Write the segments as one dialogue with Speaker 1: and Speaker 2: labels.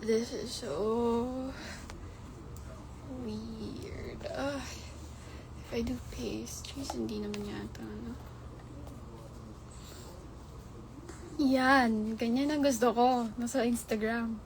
Speaker 1: This is so weird. If I do pastries, hindi naman yata, ano. Yan. Ganyan ang gusto ko. Nasa Instagram.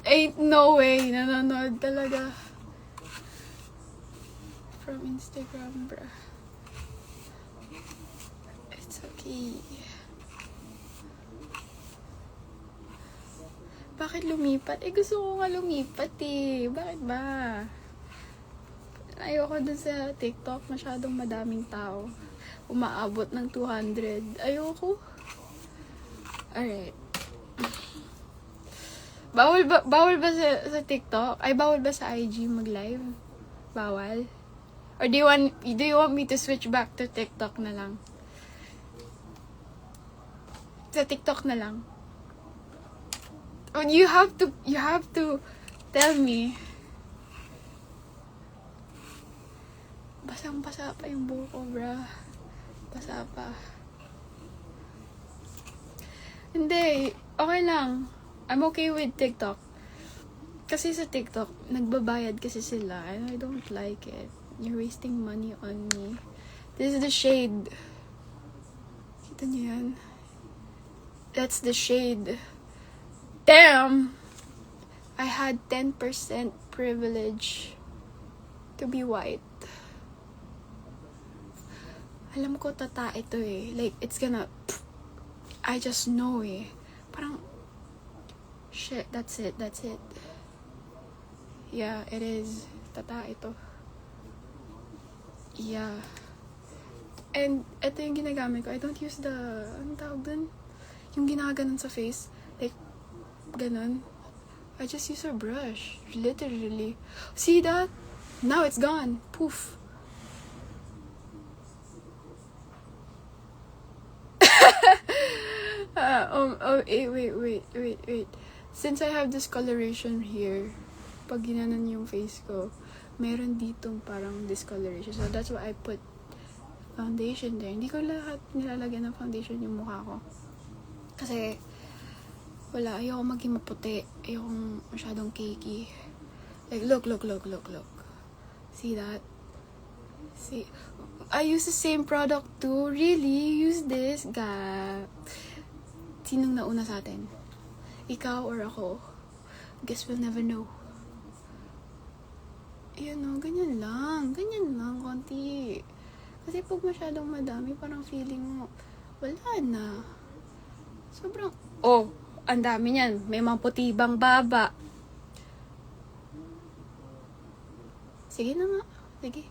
Speaker 1: Ain't no way. Nanonood talaga. From Instagram, bruh. It's okay. Bakit lumipat? Gusto ko nga lumipat eh. Bakit ba? Ayoko dun sa TikTok. Masyadong madaming tao. Umaabot ng 200. Ayoko. Alright. Bawal ba sa TikTok? Ay, bawal ba sa IG mag-live? Bawal? Or do you want me to switch back to TikTok na lang? Sa TikTok na lang. You have to tell me. Basang-basa pa yung buhok ko, bruh. Basa pa. Hindi, okay lang. I'm okay with TikTok. Kasi sa TikTok, nagbabayad kasi sila and I don't like it. You're wasting money on me. This is the shade. Kita niyo yan? That's the shade. Damn! I had 10% privilege to be white. Alam ko tata ito eh. Like, it's gonna... I just know eh. Parang... Shit, that's it. Yeah, it is. Tata ito. Yeah. And, ito yung ginagamit ko. I don't use the... Anong tawag dun? Yung ginaganon sa face. Like, ganon. I just use a brush. Literally. See that? Now it's gone. Poof. Wait. Since I have this coloration here, pag ginanon yung face ko, meron ditong parang discoloration. So that's why I put foundation there. Hindi ko lahat nilalagyan ng foundation yung mukha ko. Kasi, wala, ayoko maging maputi. Ayoko masyadong cakey. Like, look. See that? See? I use the same product too. Really? Use this? Sinong nauna sa atin? Ikaw or ako? Guess we'll never know. Ayan o, ganyan lang. Konti. Kasi pag masyadong madami, parang feeling mo, wala na. Sobrang, ang dami niyan. May mga puti bang baba. Sige na nga. Sige.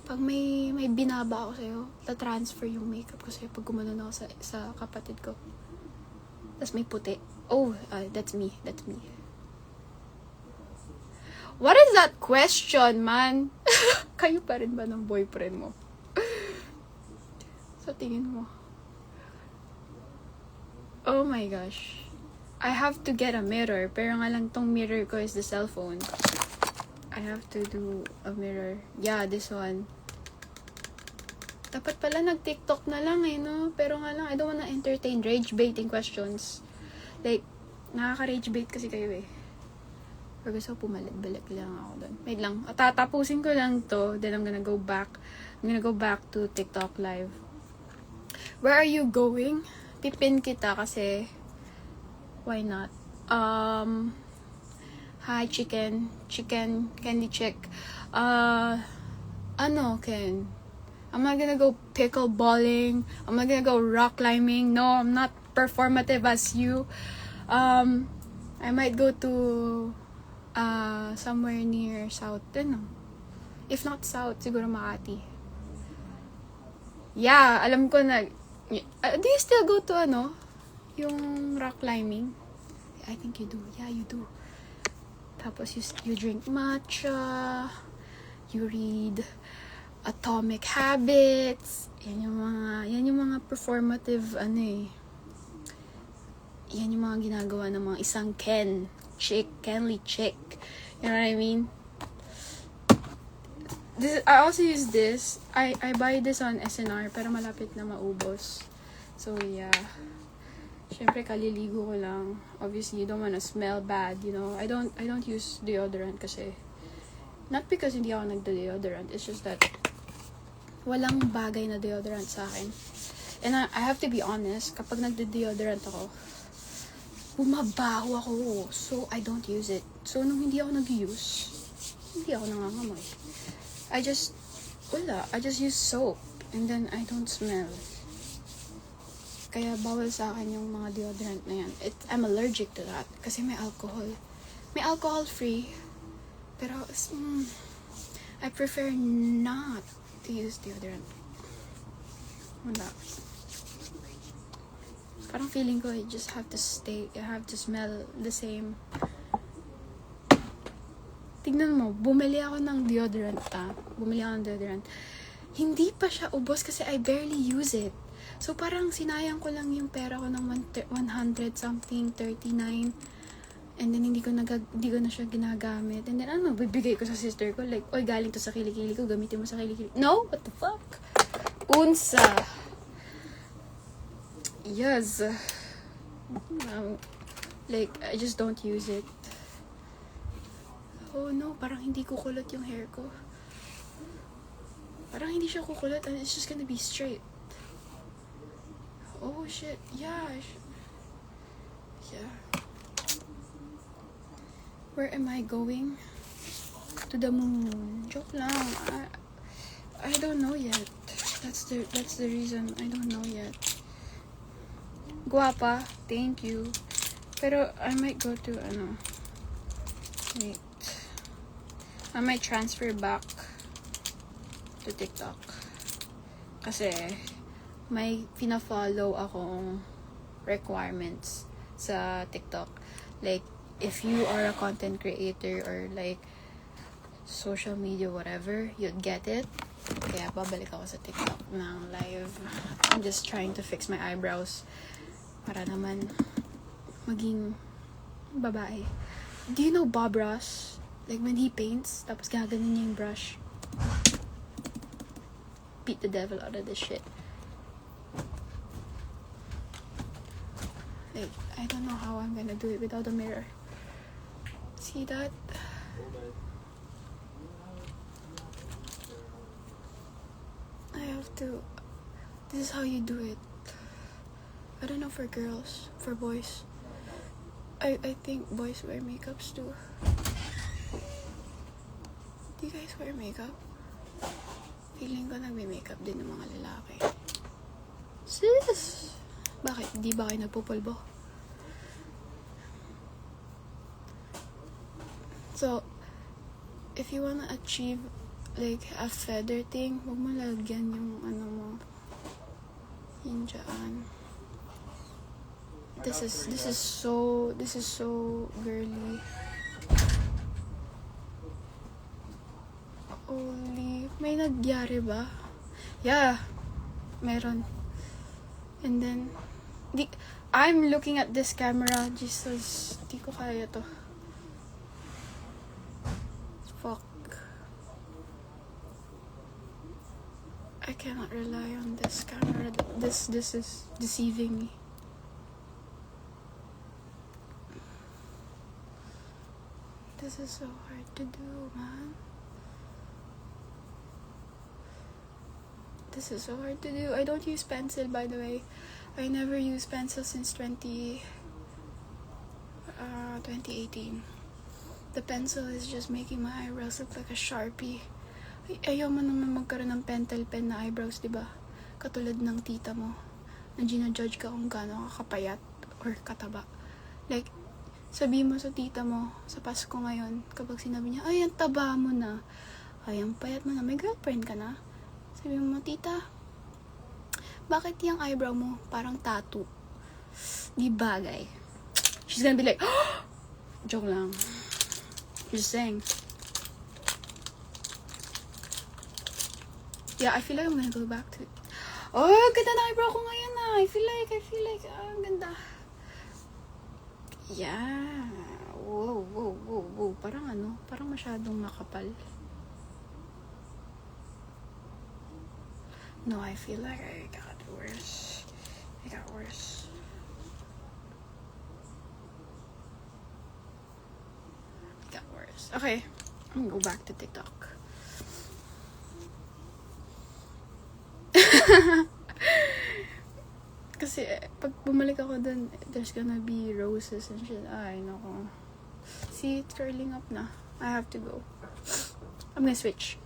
Speaker 1: Pag may binaba ako sa'yo, ta-transfer yung makeup ko sa'yo pag gumanon ako sa kapatid ko. Tapos may puti. That's me. What is that question, man? Kayo pa rin ba ng boyfriend mo? Sa tingin mo? Oh my gosh. I have to get a mirror. Pero nga lang tong mirror ko is the cellphone. I have to do a mirror. Yeah, this one. Dapat pala nag-TikTok na lang eh, no? Pero nga lang, I don't wanna entertain rage-baiting questions. Like, nakaka-rage bait kasi kayo eh. Pero gusto ko balik lang ako doon. Wait lang. Tatapusin ko lang to. Then I'm gonna go back. To TikTok live. Where are you going? Pipin kita kasi why not? Hi, chicken, candy chick. Ken? I'm not gonna go pickleballing. I'm not gonna go rock climbing. No, I'm not performative as you. I might go to somewhere near South. If not South, siguro Makati. Yeah, alam ko na. Do you still go to yung rock climbing? I think you do. Yeah, you do. Tapos you drink matcha. You read Atomic Habits. Yan yung mga performative Yan yung mga ginagawa ng mga isang Kenly chick. You know what I mean? I also use this. I buy this on SNR pero malapit na maubos. So, yeah. Siyempre, kaliligo ko lang. Obviously, you don't wanna smell bad, you know. I don't use deodorant kasi, not because hindi ako nagde-deodorant, it's just that walang bagay na deodorant sa akin. And I have to be honest, kapag nagde-deodorant ako, bumabaho ako. So, I don't use it. So, nung hindi ako nag-use, hindi ako nangangamoy. I just use soap. And then, I don't smell. Kaya, bawal sa akin yung mga deodorant na yan. I'm allergic to that. Kasi may alcohol. May alcohol-free. Pero, I prefer not to use deodorant. Wala. Parang feeling ko, I have to smell the same. Tignan mo, bumili ako ng deodorant. Hindi pa siya ubos kasi I barely use it. So, parang sinayang ko lang yung pera ko ng 100 something, 39. And then, hindi ko na siya ginagamit. And then, bibigay ko sa sister ko. Like, oy, galing to sa kilikili ko, gamitin mo sa kilikili. No? What the fuck? Unsa? Yes. Like, I just don't use it. Oh no, parang hindi kukulot yung hair ko. Parang hindi siya kukulot and it's just gonna be straight. Oh shit, yeah. Yeah. Where am I going? To the moon. Joke lang. I don't know yet. That's the reason. I don't know yet. Guapa, thank you. Pero I might go to wait. I might transfer back to TikTok. Kasi may pina-follow akong requirements sa TikTok. Like, if you are a content creator or like social media whatever, you'd get it. Kaya babalik ako sa TikTok ng live. I'm just trying to fix my eyebrows para naman maging babae. Do you know Bob Ross? Like when he paints, tapos gaganon niya yung brush. Beat the devil out of this shit. Like, I don't know how I'm gonna do it without a mirror. See that? I have to. This is how you do it. I don't know for girls, for boys. I think boys wear makeups too. Do you guys wear makeup? Feeling ko nagme-makeup din ng mga lalaki. Sis! Bakit? Di ba kayo nagpupulbo? So, if you wanna achieve like a feather thing, huwag mo lagyan yung mo. Yun dyan. This is so girly. Holy, may nagyari ba? Yeah, meron. And then, I'm looking at this camera. Jesus, di ko kaya to. Fuck. I cannot rely on this camera. This is deceiving me. This is so hard to do, man. This is so hard to do. I don't use pencil, by the way. I never used pencil since 2018. The pencil is just making my eyebrows look like a Sharpie. Ayaw mo naman magkaroon ng pentel pen na eyebrows, diba? Katulad ng tita mo, na ginajudge ka kung gaano kakapayat or kataba. Like, sabi mo sa tita mo, sa Pasko ngayon, kapag sinabi niya, ay, ang taba mo na. Ay, ang payat mo na. May girlfriend ka na. Sabi mo, tita, bakit yung eyebrow mo parang tattoo? Di bagay. She's gonna be like, oh! Joke lang. Just saying. Yeah, I feel like I'm gonna go back to it. Oh, ganda na eyebrow ko ngayon na. I feel like, ang ganda. Yeah. Whoa. Parang masyadong makapal. No, I feel like I got worse. I worse. It got worse. Okay, I'm gonna go back to TikTok. Kasi, pag bumalik ako dun, there's gonna be roses and shit. Ay, nako. See, it's curling up na. I have to go. I'm gonna switch.